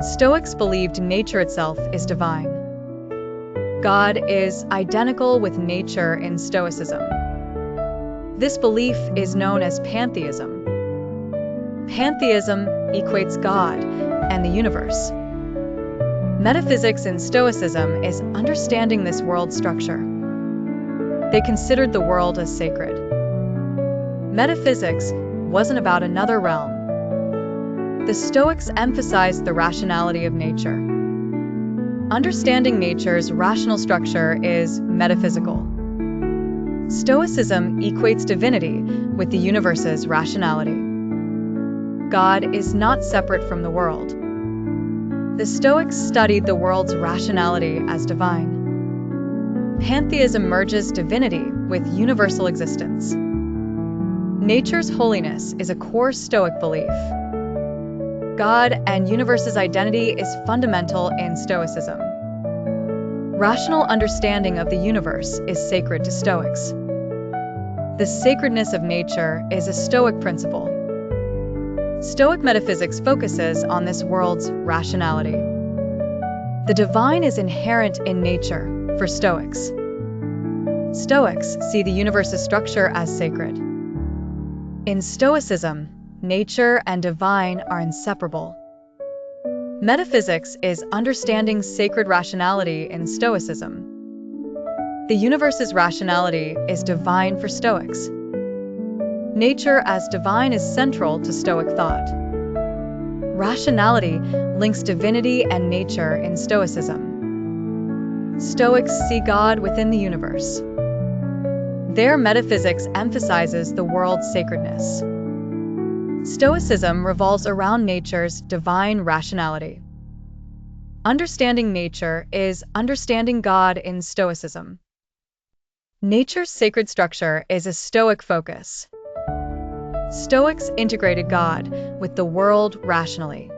Stoics believed nature itself is divine. God is identical with nature in Stoicism. This belief is known as pantheism. Pantheism equates God and the universe. Metaphysics in Stoicism is understanding this world structure. They considered the world as sacred. Metaphysics wasn't about another realm. The Stoics emphasized the rationality of nature. Understanding nature's rational structure is metaphysical. Stoicism equates divinity with the universe's rationality. God is not separate from the world. The Stoics studied the world's rationality as divine. Pantheism merges divinity with universal existence. Nature's holiness is a core Stoic belief. God and universe's identity is fundamental in Stoicism. Rational understanding of the universe is sacred to Stoics. The sacredness of nature is a Stoic principle. Stoic metaphysics focuses on this world's rationality. The divine is inherent in nature for Stoics. Stoics see the universe's structure as sacred. In Stoicism, nature and divine are inseparable. Metaphysics is understanding sacred rationality in Stoicism. The universe's rationality is divine for Stoics. Nature as divine is central to Stoic thought. Rationality links divinity and nature in Stoicism. Stoics see God within the universe. Their metaphysics emphasizes the world's sacredness. Stoicism revolves around nature's divine rationality. Understanding nature is understanding God in Stoicism. Nature's sacred structure is a Stoic focus. Stoics integrated God with the world rationally.